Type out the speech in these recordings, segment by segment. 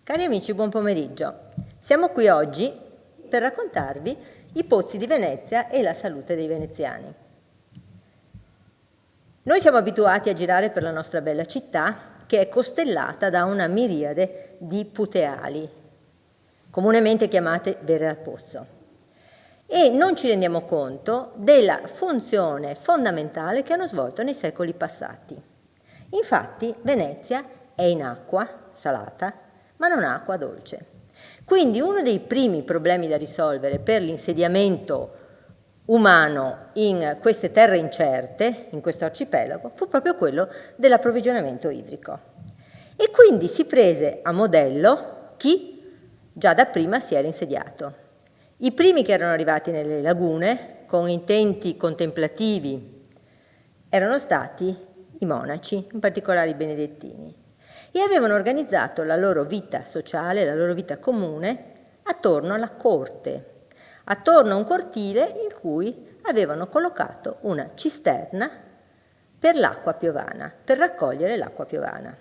Cari amici, buon pomeriggio. Siamo qui oggi per raccontarvi i pozzi di Venezia e la salute dei veneziani. Noi siamo abituati a girare per la nostra bella città, che è costellata da una miriade di puteali, comunemente chiamate vere al pozzo, e non ci rendiamo conto della funzione fondamentale che hanno svolto nei secoli passati. Infatti Venezia è in acqua salata, ma non ha acqua dolce. Quindi uno dei primi problemi da risolvere per l'insediamento umano in queste terre incerte, in questo arcipelago, fu proprio quello dell'approvvigionamento idrico. E quindi si prese a modello chi già da prima si era insediato. I primi che erano arrivati nelle lagune, con intenti contemplativi, erano stati i monaci, in particolare i benedettini, e avevano organizzato la loro vita sociale, la loro vita comune, attorno alla corte, attorno a un cortile in cui avevano collocato una cisterna per l'acqua piovana, per raccogliere l'acqua piovana.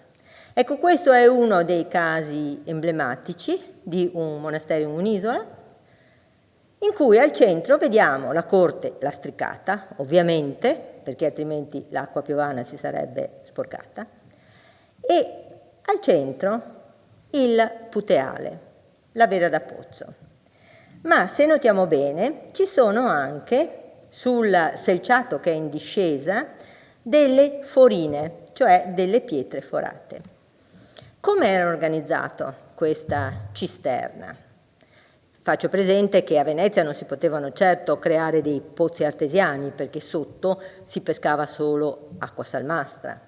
Ecco, questo è uno dei casi emblematici di un monastero in un'isola, in cui al centro vediamo la corte lastricata, ovviamente, perché altrimenti l'acqua piovana si sarebbe sporcata, e al centro il puteale, la vera da pozzo. Ma se notiamo bene, ci sono anche sul selciato che è in discesa delle forine, cioè delle pietre forate. Come era organizzata questa cisterna? Faccio presente che a Venezia non si potevano certo creare dei pozzi artesiani, perché sotto si pescava solo acqua salmastra.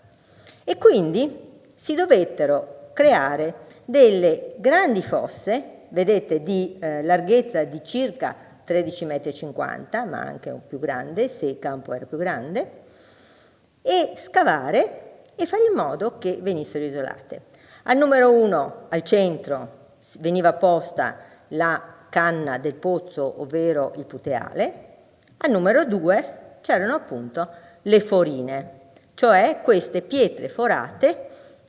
E quindi si dovettero creare delle grandi fosse, vedete, di larghezza di circa 13,50 m, ma anche più grande, se il campo era più grande, e scavare e fare in modo che venissero isolate. Al numero 1, al centro, veniva posta la canna del pozzo, ovvero il puteale. Al numero 2 c'erano appunto le forine, cioè queste pietre forate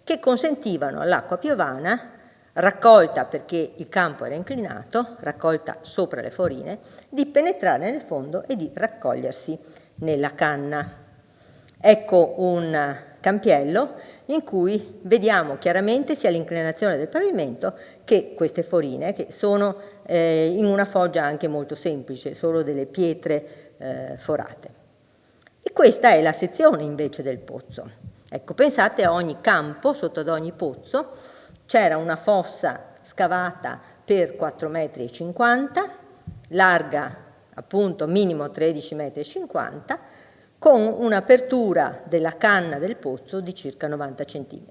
che consentivano all'acqua piovana, raccolta perché il campo era inclinato, raccolta sopra le forine, di penetrare nel fondo e di raccogliersi nella canna. Ecco un campiello in cui vediamo chiaramente sia l'inclinazione del pavimento che queste forine, che sono in una foggia anche molto semplice, solo delle pietre forate. E questa è la sezione invece del pozzo. Ecco, pensate a ogni campo, sotto ad ogni pozzo, c'era una fossa scavata per 4,50 m, larga appunto minimo 13,50 m, con un'apertura della canna del pozzo di circa 90 cm.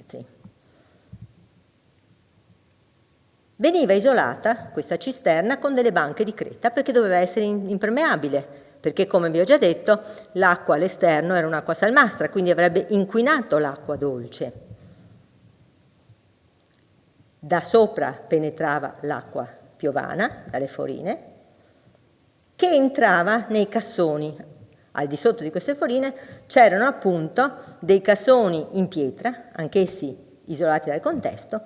Veniva isolata questa cisterna con delle banche di creta perché doveva essere impermeabile, perché come vi ho già detto l'acqua all'esterno era un'acqua salmastra, quindi avrebbe inquinato l'acqua dolce. Da sopra penetrava l'acqua piovana, dalle forine, che entrava nei cassoni. Al di sotto di queste forine c'erano appunto dei cassoni in pietra, anch'essi isolati dal contesto,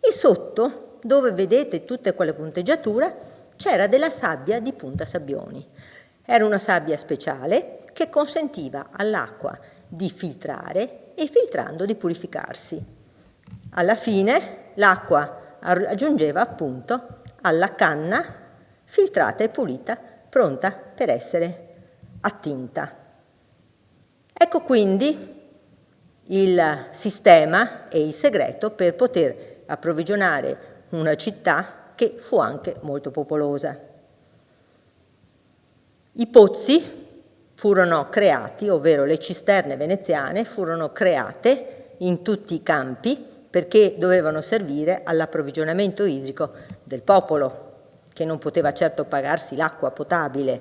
e sotto, dove vedete tutte quelle punteggiature, c'era della sabbia di Punta Sabbioni. Era una sabbia speciale che consentiva all'acqua di filtrare e filtrando di purificarsi. Alla fine l'acqua aggiungeva appunto alla canna filtrata e pulita, pronta per essere attinta. Ecco quindi il sistema e il segreto per poter approvvigionare una città che fu anche molto popolosa. I pozzi furono creati, ovvero le cisterne veneziane furono create in tutti i campi perché dovevano servire all'approvvigionamento idrico del popolo, che non poteva certo pagarsi l'acqua potabile.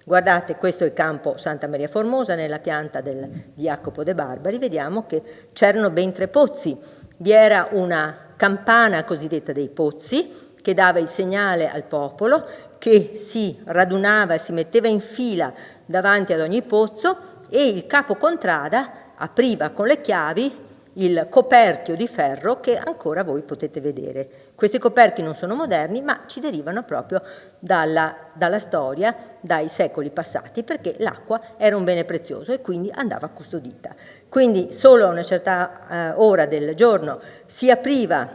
Guardate, questo è il campo Santa Maria Formosa, nella pianta di Jacopo de' Barbari, vediamo che c'erano ben 3 pozzi. Vi era una campana cosiddetta dei pozzi, che dava il segnale al popolo, che si radunava e si metteva in fila davanti ad ogni pozzo, e il capo contrada apriva con le chiavi il coperchio di ferro che ancora voi potete vedere Questi coperchi non sono moderni, ma ci derivano proprio dalla storia, dai secoli passati, perché l'acqua era un bene prezioso e quindi andava custodita. Quindi solo a una certa ora del giorno si apriva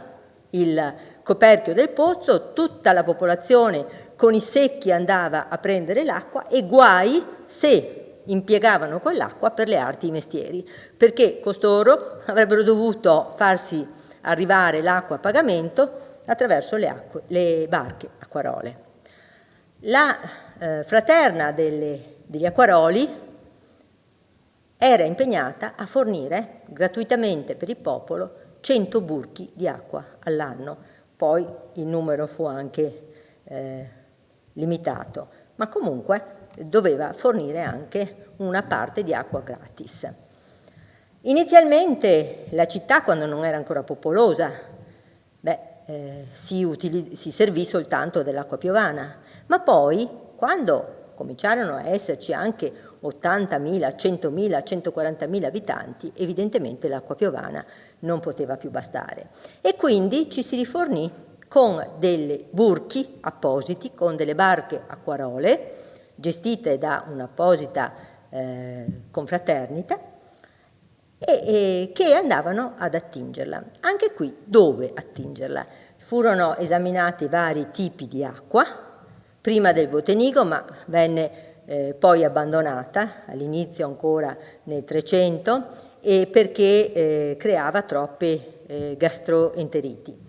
il coperchio del pozzo, tutta la popolazione con i secchi andava a prendere l'acqua e guai se impiegavano quell'acqua per le arti e i mestieri, perché costoro avrebbero dovuto farsi arrivare l'acqua a pagamento attraverso le barche acquarole. La fraterna degli acquaroli era impegnata a fornire gratuitamente per il popolo 100 burchi di acqua all'anno. Poi il numero fu anche limitato, ma comunque doveva fornire anche una parte di acqua gratis. Inizialmente la città, quando non era ancora popolosa, si servì soltanto dell'acqua piovana, ma poi, quando cominciarono a esserci anche 80.000, 100.000, 140.000 abitanti, evidentemente l'acqua piovana non poteva più bastare. E quindi ci si rifornì con dei burchi appositi, con delle barche acquarole, gestite da un'apposita confraternita, e che andavano ad attingerla. Anche qui, dove attingerla? Furono esaminati vari tipi di acqua, prima del Botenigo, ma venne poi abbandonata, all'inizio ancora nel 300, perché creava troppe gastroenteriti.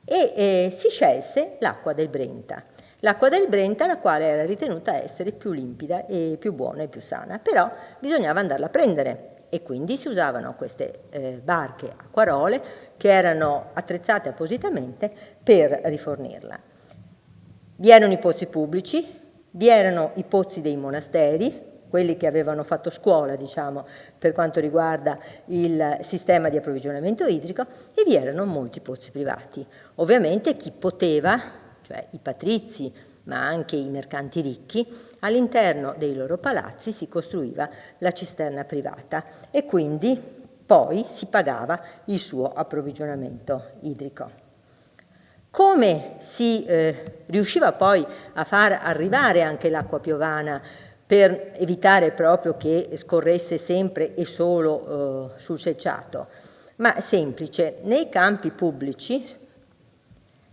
E si scelse l'acqua del Brenta. L'acqua del Brenta, la quale era ritenuta essere più limpida e più buona e più sana, però bisognava andarla a prendere. E quindi si usavano queste barche acquarole che erano attrezzate appositamente per rifornirla. Vi erano i pozzi pubblici, vi erano i pozzi dei monasteri, quelli che avevano fatto scuola, diciamo, per quanto riguarda il sistema di approvvigionamento idrico, e vi erano molti pozzi privati. Ovviamente chi poteva, cioè i patrizi, ma anche i mercanti ricchi, all'interno dei loro palazzi si costruiva la cisterna privata e quindi poi si pagava il suo approvvigionamento idrico. Come si riusciva poi a far arrivare anche l'acqua piovana per evitare proprio che scorresse sempre e solo sul selciato? Ma semplice, nei campi pubblici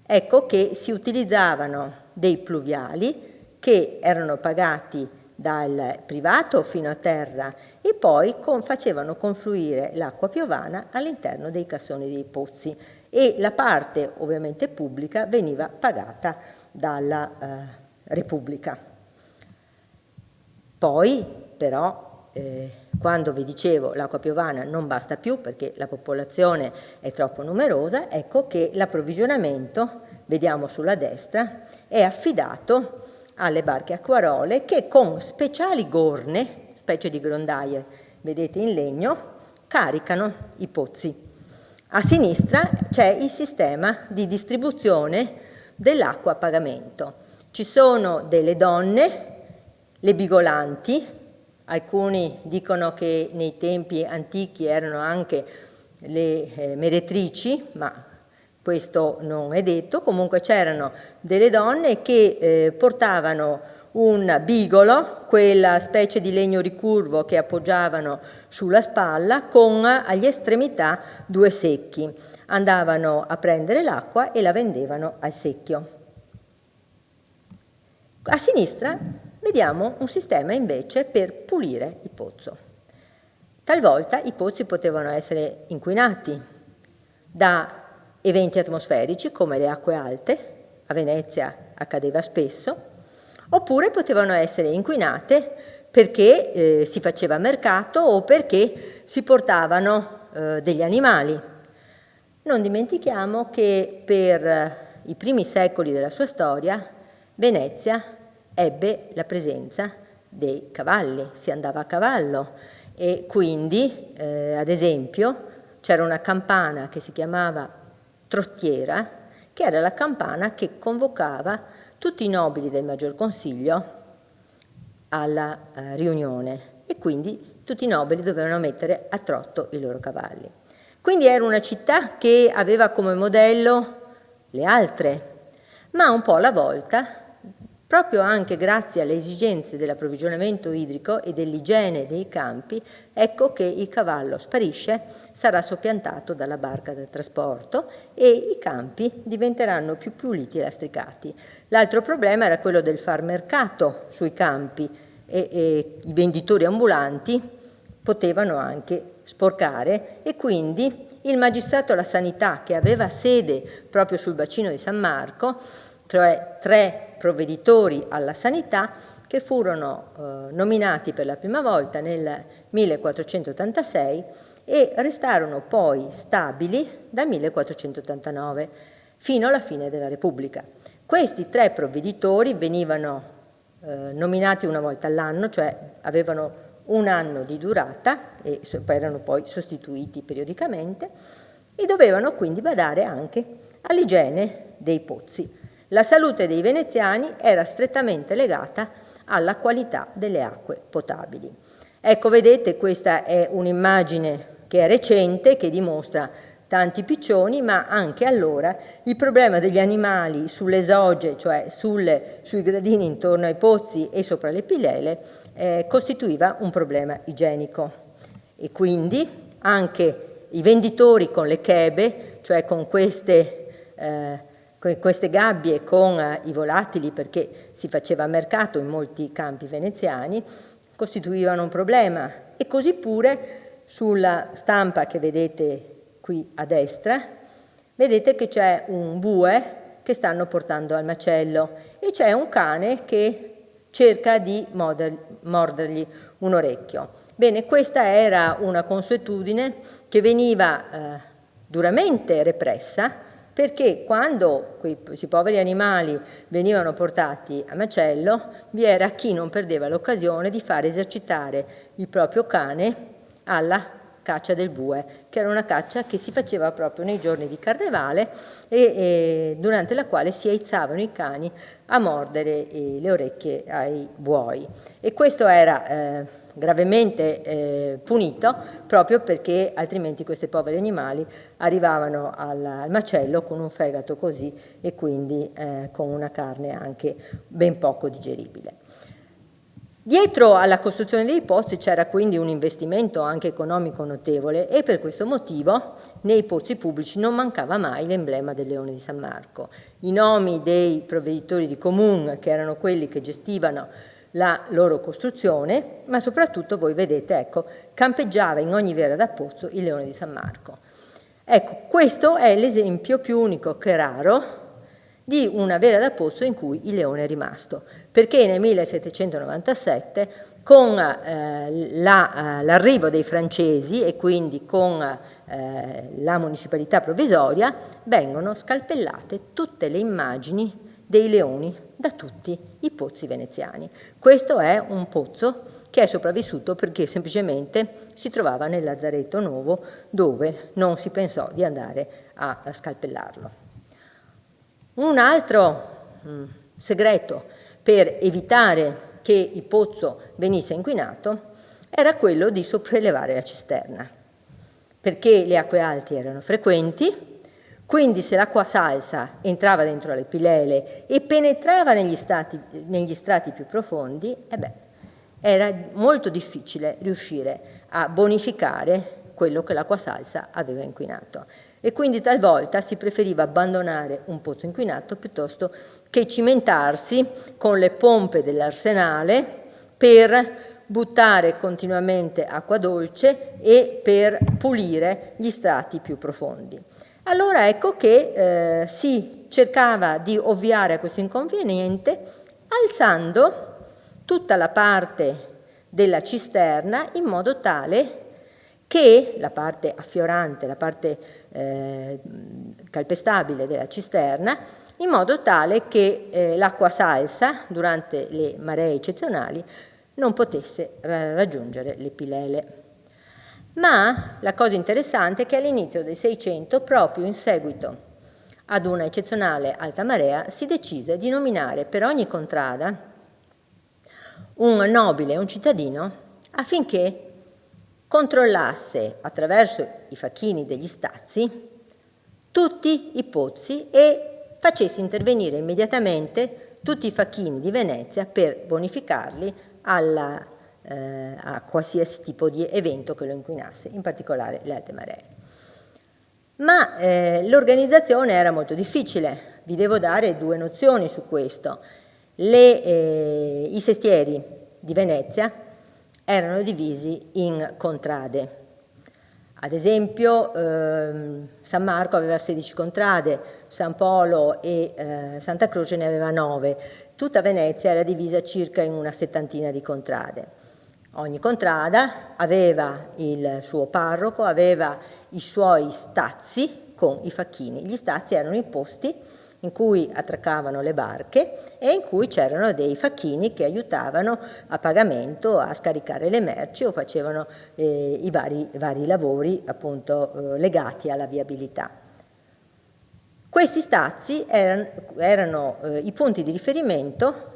ecco che si utilizzavano dei pluviali che erano pagati dal privato fino a terra e poi facevano confluire l'acqua piovana all'interno dei cassoni dei pozzi, e la parte ovviamente pubblica veniva pagata dalla Repubblica. Poi però quando vi dicevo l'acqua piovana non basta più perché la popolazione è troppo numerosa, ecco che l'approvvigionamento, vediamo sulla destra, è affidato alle barche acquarole che con speciali gorne, specie di grondaie, vedete in legno, caricano i pozzi. A sinistra c'è il sistema di distribuzione dell'acqua a pagamento. Ci sono delle donne, le bigolanti, alcuni dicono che nei tempi antichi erano anche le meretrici, ma questo non è detto. Comunque c'erano delle donne che portavano un bigolo, quella specie di legno ricurvo che appoggiavano sulla spalla, con agli estremità 2 secchi. Andavano a prendere l'acqua e la vendevano al secchio. A sinistra vediamo un sistema invece per pulire il pozzo. Talvolta i pozzi potevano essere inquinati da eventi atmosferici come le acque alte, a Venezia accadeva spesso, oppure potevano essere inquinate perché si faceva mercato o perché si portavano degli animali. Non dimentichiamo che per i primi secoli della sua storia Venezia ebbe la presenza dei cavalli, si andava a cavallo e quindi, ad esempio, c'era una campana che si chiamava trottiera, che era la campana che convocava tutti i nobili del Maggior Consiglio alla riunione e quindi tutti i nobili dovevano mettere a trotto i loro cavalli. Quindi era una città che aveva come modello le altre, ma un po' alla volta, proprio anche grazie alle esigenze dell'approvvigionamento idrico e dell'igiene dei campi, ecco che il cavallo sparisce, sarà soppiantato dalla barca da trasporto e i campi diventeranno più puliti e lastricati. L'altro problema era quello del far mercato sui campi e i venditori ambulanti potevano anche sporcare e quindi il magistrato alla sanità, che aveva sede proprio sul bacino di San Marco, cioè 3 provveditori alla sanità che furono nominati per la prima volta nel 1486 e restarono poi stabili dal 1489 fino alla fine della Repubblica. Questi 3 provveditori venivano nominati una volta all'anno, cioè avevano un anno di durata e erano poi sostituiti periodicamente e dovevano quindi badare anche all'igiene dei pozzi. La salute dei veneziani era strettamente legata alla qualità delle acque potabili. Ecco, vedete, questa è un'immagine che è recente, che dimostra tanti piccioni, ma anche allora il problema degli animali sulle sogge, cioè sui gradini intorno ai pozzi e sopra le pilele, costituiva un problema igienico. E quindi anche i venditori con le chebe, cioè con queste gabbie con i volatili, perché si faceva mercato in molti campi veneziani, costituivano un problema. E così pure sulla stampa che vedete qui a destra, vedete che c'è un bue che stanno portando al macello e c'è un cane che cerca di mordergli un orecchio. Bene, questa era una consuetudine che veniva duramente repressa, perché quando questi poveri animali venivano portati a macello, vi era chi non perdeva l'occasione di far esercitare il proprio cane alla caccia del bue, che era una caccia che si faceva proprio nei giorni di carnevale e durante la quale si aizzavano i cani a mordere le orecchie ai buoi. E questo era gravemente punito proprio perché altrimenti questi poveri animali arrivavano al macello con un fegato così e quindi con una carne anche ben poco digeribile. Dietro alla costruzione dei pozzi c'era quindi un investimento anche economico notevole e per questo motivo nei pozzi pubblici non mancava mai l'emblema del Leone di San Marco. I nomi dei provveditori di comune, che erano quelli che gestivano la loro costruzione, ma soprattutto voi vedete, ecco, campeggiava in ogni vera da pozzo il Leone di San Marco. Ecco, questo è l'esempio più unico che raro di una vera da pozzo in cui il leone è rimasto, perché nel 1797 con l'arrivo dei francesi e quindi con la municipalità provvisoria vengono scalpellate tutte le immagini dei leoni da tutti i pozzi veneziani. Questo è un pozzo che è sopravvissuto perché semplicemente si trovava nel Lazzaretto Nuovo, dove non si pensò di andare a scalpellarlo. Un altro segreto per evitare che il pozzo venisse inquinato era quello di sopraelevare la cisterna, perché le acque alte erano frequenti, quindi se l'acqua salsa entrava dentro le pilele e penetrava negli strati più profondi, era molto difficile riuscire a bonificare quello che l'acqua salsa aveva inquinato. E quindi talvolta si preferiva abbandonare un pozzo inquinato piuttosto che cimentarsi con le pompe dell'arsenale per buttare continuamente acqua dolce e per pulire gli strati più profondi. Allora ecco che si cercava di ovviare a questo inconveniente alzando tutta la parte della cisterna in modo tale che la parte affiorante, la parte calpestabile della cisterna, in modo tale che l'acqua salsa durante le maree eccezionali non potesse raggiungere le pilele. Ma la cosa interessante è che all'inizio del 600, proprio in seguito ad una eccezionale alta marea, si decise di nominare per ogni contrada un nobile, un cittadino, affinché controllasse attraverso i facchini degli stazzi tutti i pozzi e facesse intervenire immediatamente tutti i facchini di Venezia per bonificarli a qualsiasi tipo di evento che lo inquinasse, in particolare le alte maree. Ma l'organizzazione era molto difficile, vi devo dare due nozioni su questo. I sestieri di Venezia erano divisi in contrade. Ad esempio San Marco aveva 16 contrade, San Polo e Santa Croce ne aveva 9. Tutta Venezia era divisa circa in una settantina di contrade. Ogni contrada aveva il suo parroco, aveva i suoi stazi con i facchini. Gli stazi erano i posti in cui attraccavano le barche e in cui c'erano dei facchini che aiutavano a pagamento a scaricare le merci o facevano i vari lavori appunto legati alla viabilità. Questi stazi erano i punti di riferimento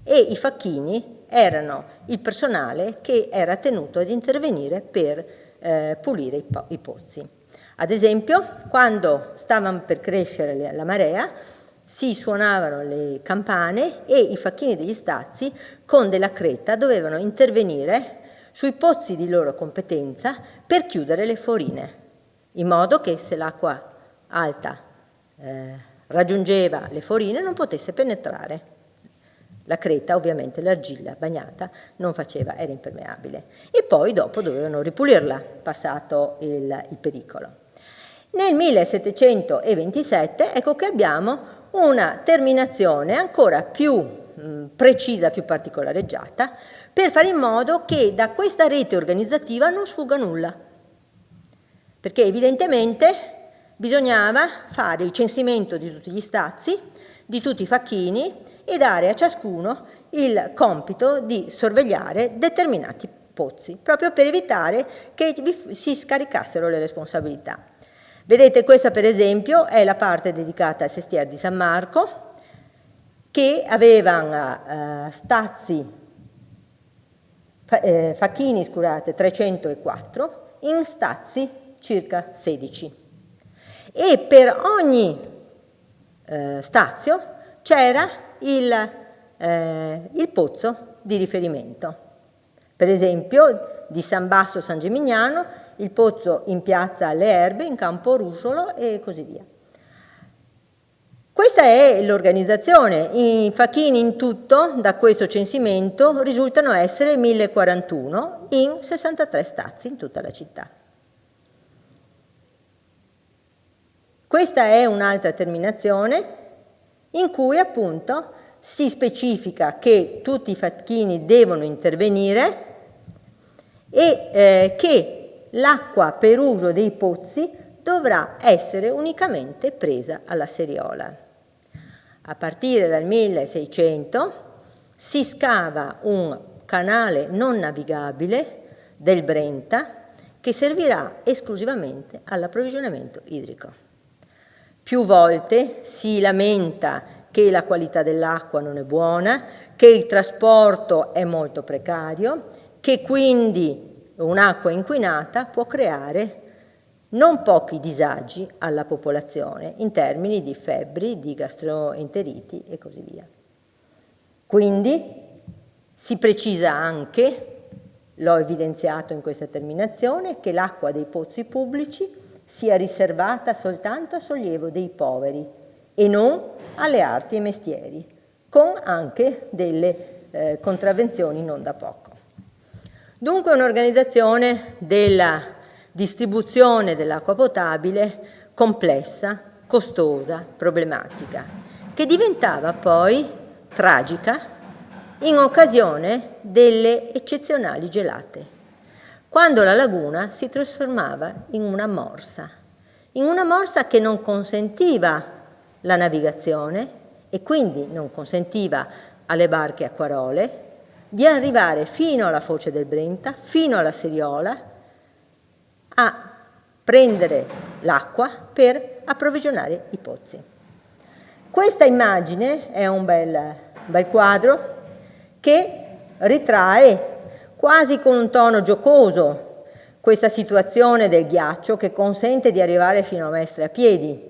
e i facchini erano il personale che era tenuto ad intervenire per pulire i pozzi. Ad esempio, quando stavano per crescere la marea, si suonavano le campane e i facchini degli stazi con della creta dovevano intervenire sui pozzi di loro competenza per chiudere le forine, in modo che se l'acqua alta raggiungeva le forine non potesse penetrare. La creta, ovviamente l'argilla bagnata, era impermeabile. E poi dopo dovevano ripulirla, passato il pericolo. Nel 1727 ecco che abbiamo una terminazione ancora più precisa, più particolareggiata, per fare in modo che da questa rete organizzativa non sfugga nulla. Perché evidentemente bisognava fare il censimento di tutti gli stazi, di tutti i facchini, e dare a ciascuno il compito di sorvegliare determinati pozzi, proprio per evitare che si scaricassero le responsabilità. Vedete, questa per esempio è la parte dedicata al sestiere di San Marco, che avevano facchini, scusate, 304, in stazi circa 16. E per ogni stazio c'era il pozzo di riferimento. Per esempio di San Basso San Gimignano, il pozzo in piazza alle Erbe, in campo Ruscolo e così via. Questa è l'organizzazione. I facchini in tutto da questo censimento risultano essere 1041 in 63 stazi in tutta la città. Questa è un'altra terminazione in cui appunto si specifica che tutti i facchini devono intervenire e che l'acqua per uso dei pozzi dovrà essere unicamente presa alla seriola. A partire dal 1600 si scava un canale non navigabile del Brenta che servirà esclusivamente all'approvvigionamento idrico. Più volte si lamenta che la qualità dell'acqua non è buona, che il trasporto è molto precario, che quindi un'acqua inquinata può creare non pochi disagi alla popolazione in termini di febbri, di gastroenteriti e così via. Quindi si precisa anche, l'ho evidenziato in questa terminazione, che l'acqua dei pozzi pubblici sia riservata soltanto a sollievo dei poveri e non alle arti e mestieri, con anche delle contravvenzioni non da poco. Dunque un'organizzazione della distribuzione dell'acqua potabile complessa, costosa, problematica, che diventava poi tragica in occasione delle eccezionali gelate, quando la laguna si trasformava in una morsa che non consentiva la navigazione e quindi non consentiva alle barche acquarole di arrivare fino alla foce del Brenta, fino alla Seriola, a prendere l'acqua per approvvigionare i pozzi. Questa immagine è un bel quadro che ritrae quasi con un tono giocoso questa situazione del ghiaccio che consente di arrivare fino a Mestre a piedi.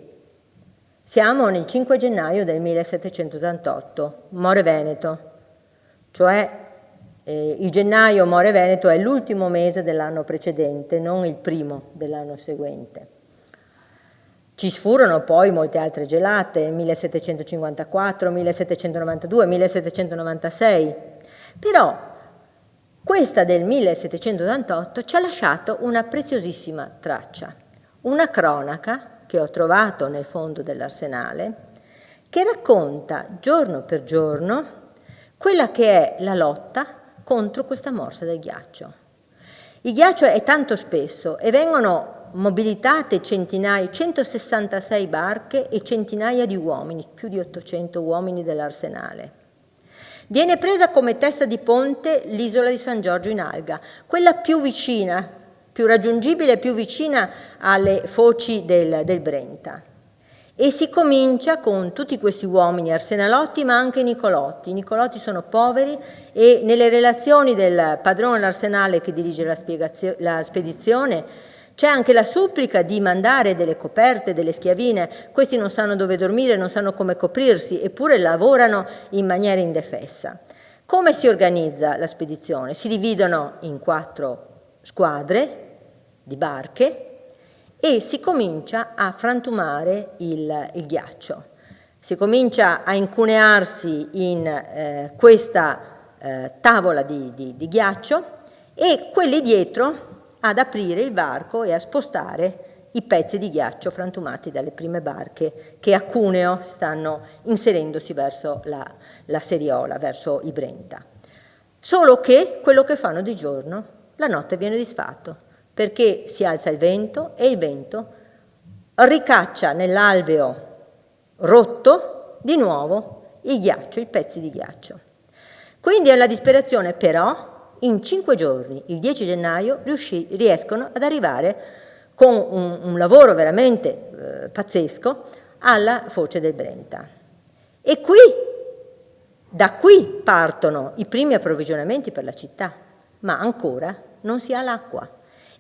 Siamo nel 5 gennaio del 1788, More Veneto, cioè il gennaio More Veneto è l'ultimo mese dell'anno precedente, non il primo dell'anno seguente. Ci furono poi molte altre gelate, 1754, 1792, 1796, però questa del 1788 ci ha lasciato una preziosissima traccia, una cronaca che ho trovato nel fondo dell'Arsenale, che racconta giorno per giorno quella che è la lotta contro questa morsa del ghiaccio. Il ghiaccio è tanto spesso e vengono mobilitate centinaia, 166 barche e centinaia di uomini, più di 800 uomini dell'Arsenale. Viene presa come testa di ponte l'isola di San Giorgio in Alga, quella più vicina, più raggiungibile e più vicina alle foci del Brenta. E si comincia con tutti questi uomini arsenalotti, ma anche nicolotti. I nicolotti sono poveri e nelle relazioni del padrone dell'Arsenale che dirige la spedizione c'è anche la supplica di mandare delle coperte, delle schiavine. Questi non sanno dove dormire, non sanno come coprirsi, eppure lavorano in maniera indefessa. Come si organizza la spedizione? Si dividono in 4 squadre di barche e si comincia a frantumare il ghiaccio. Si comincia a incunearsi in questa tavola di ghiaccio e quelli dietro ad aprire il varco e a spostare i pezzi di ghiaccio frantumati dalle prime barche che a Cuneo stanno inserendosi verso la Seriola, verso il Brenta. Solo che quello che fanno di giorno, la notte viene disfatto, perché si alza il vento e il vento ricaccia nell'alveo rotto di nuovo il ghiaccio, i pezzi di ghiaccio. Quindi alla disperazione però in 5 giorni, il 10 gennaio, riescono ad arrivare con un lavoro veramente pazzesco alla foce del Brenta. E da qui partono i primi approvvigionamenti per la città, ma ancora non si ha l'acqua.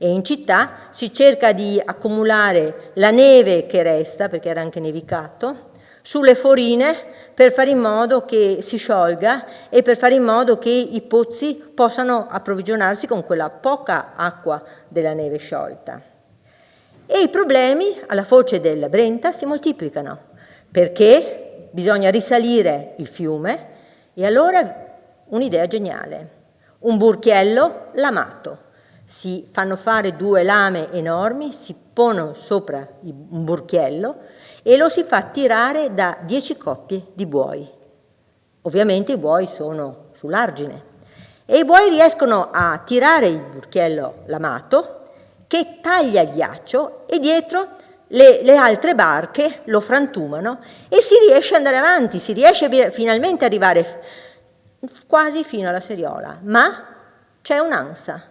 E in città si cerca di accumulare la neve che resta, perché era anche nevicato, sulle forine per fare in modo che si sciolga e per fare in modo che i pozzi possano approvvigionarsi con quella poca acqua della neve sciolta. E i problemi alla foce del Brenta si moltiplicano, perché bisogna risalire il fiume e allora un'idea geniale, un burchiello lamato. Si fanno fare 2 lame enormi, si pone sopra un burchiello e lo si fa tirare da 10 coppie di buoi. Ovviamente i buoi sono sull'argine e i buoi riescono a tirare il burchiello lamato che taglia il ghiaccio e dietro le altre barche lo frantumano e si riesce ad andare avanti, si riesce finalmente ad arrivare quasi fino alla Seriola, ma c'è un'ansa.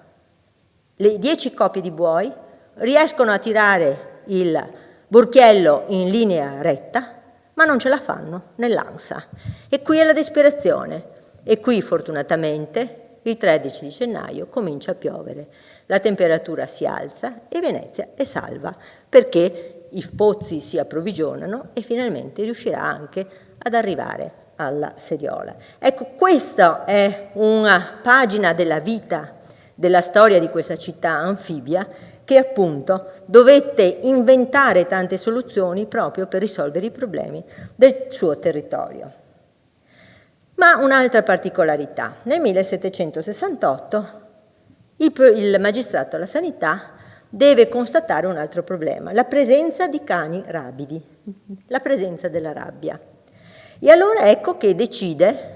Le 10 coppie di buoi riescono a tirare il burchiello in linea retta, ma non ce la fanno nell'ansa. E qui è la disperazione. E qui, fortunatamente, il 13 di gennaio comincia a piovere. La temperatura si alza e Venezia è salva, perché i pozzi si approvvigionano e finalmente riuscirà anche ad arrivare alla Seriola. Ecco, questa è una pagina della vita, della storia di questa città anfibia che appunto dovette inventare tante soluzioni proprio per risolvere i problemi del suo territorio. Ma un'altra particolarità, nel 1768 il magistrato alla sanità deve constatare un altro problema, la presenza di cani rabidi, la presenza della rabbia. E allora ecco che decide,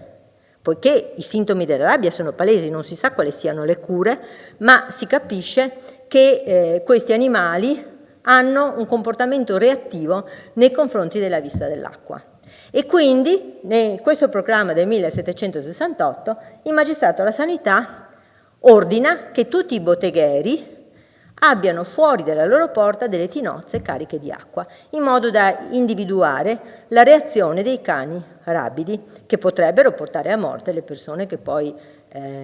poiché i sintomi della rabbia sono palesi, non si sa quali siano le cure, ma si capisce che questi animali hanno un comportamento reattivo nei confronti della vista dell'acqua. E quindi, in questo proclama del 1768, il magistrato alla sanità ordina che tutti i bottegheri abbiano fuori dalla loro porta delle tinozze cariche di acqua, in modo da individuare la reazione dei cani rabidi, che potrebbero portare a morte le persone che poi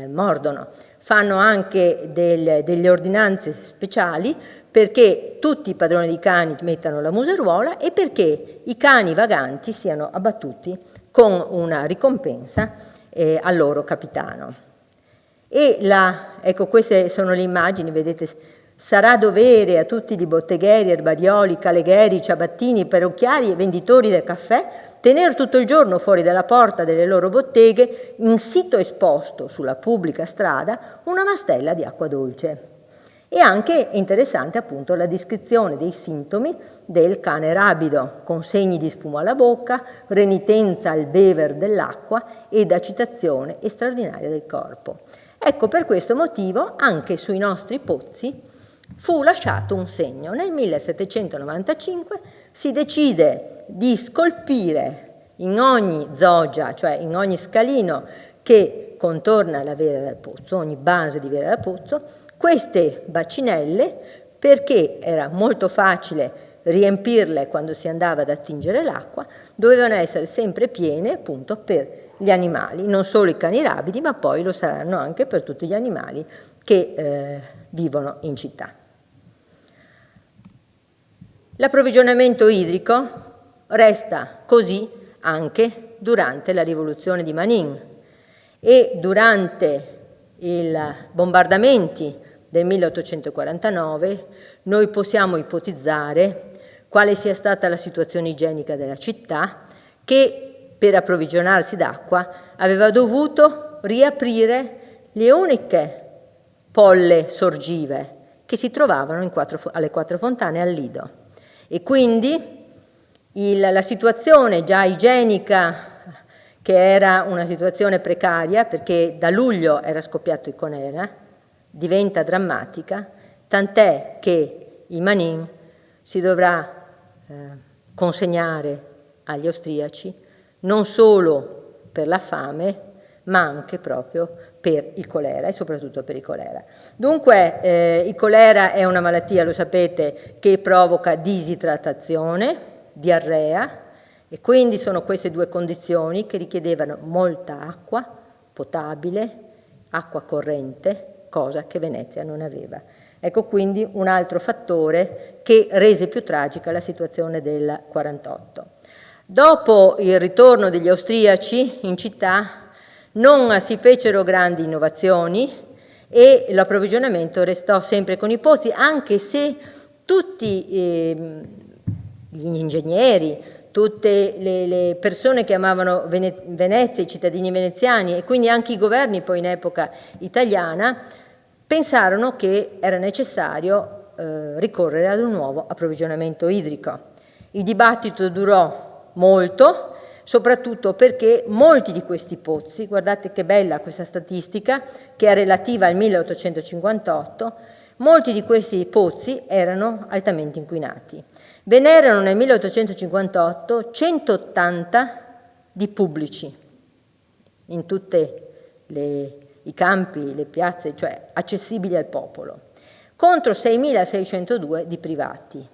mordono. Fanno anche delle ordinanze speciali perché tutti i padroni di cani mettano la museruola e perché i cani vaganti siano abbattuti con una ricompensa al loro capitano. E ecco, queste sono le immagini, vedete, sarà dovere a tutti i botteghieri, erbaioli, calegheri, ciabattini, perrucchiari e venditori del caffè tenere tutto il giorno fuori dalla porta delle loro botteghe, in sito esposto sulla pubblica strada, una mastella di acqua dolce. E anche è interessante appunto la descrizione dei sintomi del cane rabido, con segni di spuma alla bocca, renitenza al bever dell'acqua ed agitazione straordinaria del corpo. Ecco, per questo motivo anche sui nostri pozzi fu lasciato un segno. Nel 1795 si decide di scolpire in ogni zoggia, cioè in ogni scalino che contorna la vera del pozzo, ogni base di vera del pozzo, queste bacinelle, perché era molto facile riempirle quando si andava ad attingere l'acqua, dovevano essere sempre piene appunto per gli animali, non solo i cani rabidi, ma poi lo saranno anche per tutti gli animali che vivono in città. L'approvvigionamento idrico resta così anche durante la rivoluzione di Manin e durante i bombardamenti del 1849 noi possiamo ipotizzare quale sia stata la situazione igienica della città, che per approvvigionarsi d'acqua aveva dovuto riaprire le uniche polle sorgive che si trovavano alle Quattro Fontane al Lido. E quindi la situazione già igienica, che era una situazione precaria perché da luglio era scoppiato il colera, diventa drammatica, tant'è che il Manin si dovrà consegnare agli austriaci non solo per la fame, ma anche proprio per il colera e soprattutto per il colera. Dunque il colera è una malattia, lo sapete, che provoca disidratazione, diarrea, e quindi sono queste due condizioni che richiedevano molta acqua potabile, acqua corrente, cosa che Venezia non aveva. Ecco quindi un altro fattore che rese più tragica la situazione del 48. Dopo il ritorno degli austriaci in città non si fecero grandi innovazioni e l'approvvigionamento restò sempre con i pozzi, anche se tutti gli ingegneri, tutte le persone che amavano Venezia, i cittadini veneziani e quindi anche i governi poi in epoca italiana, pensarono che era necessario ricorrere ad un nuovo approvvigionamento idrico. Il dibattito durò molto, soprattutto perché molti di questi pozzi, guardate che bella questa statistica che è relativa al 1858, molti di questi pozzi erano altamente inquinati. Ve n'erano nel 1858 180 di pubblici in tutti i campi, le piazze, cioè accessibili al popolo, contro 6.602 di privati.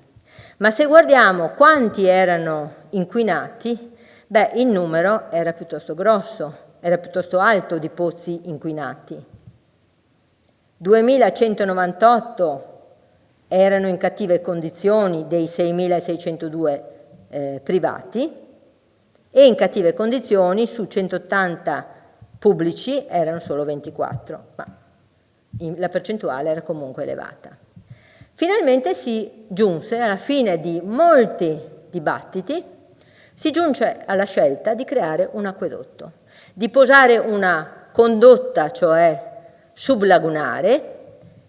Ma se guardiamo quanti erano inquinati, beh, il numero era piuttosto grosso, era piuttosto alto di pozzi inquinati. 2.198 erano in cattive condizioni dei 6.602 privati e in cattive condizioni su 180 pubblici erano solo 24, ma la percentuale era comunque elevata. Finalmente si giunse, alla fine di molti dibattiti, si giunge alla scelta di creare un acquedotto, di posare una condotta, cioè sublagunare,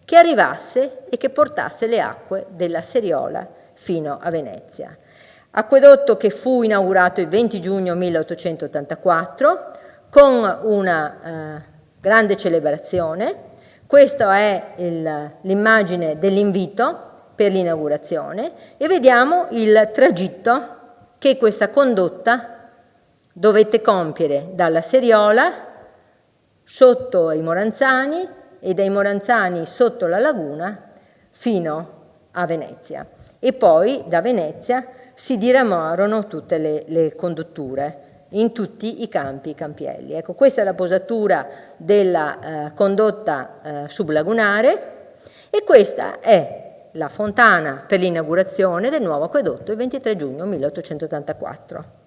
che arrivasse e che portasse le acque della Seriola fino a Venezia. Acquedotto che fu inaugurato il 20 giugno 1884 con una grande celebrazione. Questa è l'immagine dell'invito per l'inaugurazione e vediamo il tragitto che questa condotta dovette compiere dalla Seriola sotto i Moranzani e dai Moranzani sotto la laguna fino a Venezia. E poi da Venezia si diramarono tutte le condutture in tutti i campi, i campielli. Ecco, questa è la posatura della condotta sublagunare e questa è la fontana per l'inaugurazione del nuovo acquedotto il 23 giugno 1884.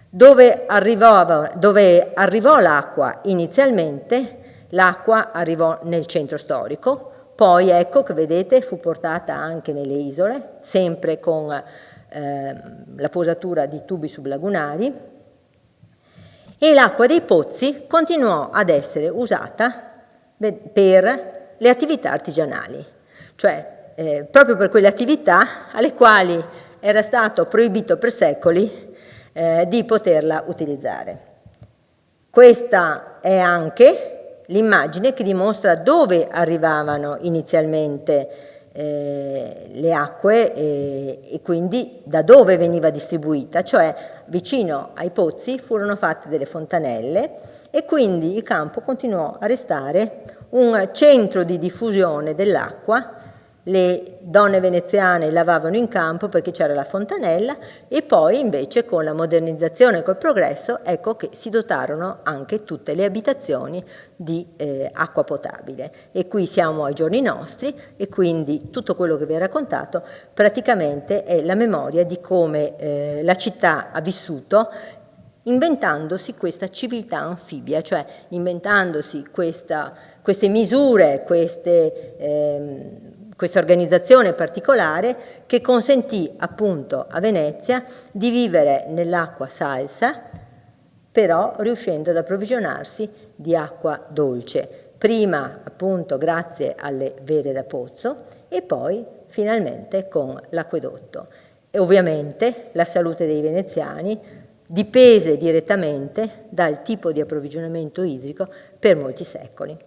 Dove arrivò l'acqua inizialmente, l'acqua arrivò nel centro storico, poi ecco che vedete fu portata anche nelle isole, sempre con la posatura di tubi sublagunari, e l'acqua dei pozzi continuò ad essere usata per le attività artigianali, cioè proprio per quelle attività alle quali era stato proibito per secoli di poterla utilizzare. Questa è anche l'immagine che dimostra dove arrivavano inizialmente le acque e quindi da dove veniva distribuita, cioè vicino ai pozzi furono fatte delle fontanelle e quindi il campo continuò a restare un centro di diffusione dell'acqua. Le donne veneziane lavavano in campo perché c'era la fontanella e poi invece con la modernizzazione e col progresso ecco che si dotarono anche tutte le abitazioni di acqua potabile. E qui siamo ai giorni nostri e quindi tutto quello che vi ho raccontato praticamente è la memoria di come la città ha vissuto inventandosi questa civiltà anfibia, cioè inventandosi queste misure, questa organizzazione particolare che consentì appunto a Venezia di vivere nell'acqua salsa, però riuscendo ad approvvigionarsi di acqua dolce, prima appunto grazie alle vere da pozzo e poi finalmente con l'acquedotto. E ovviamente la salute dei veneziani dipese direttamente dal tipo di approvvigionamento idrico per molti secoli.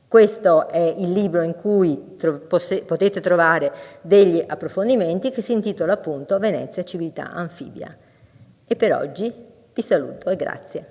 Questo è il libro in cui potete trovare degli approfondimenti che si intitola appunto Venezia civiltà anfibia. E per oggi vi saluto e grazie.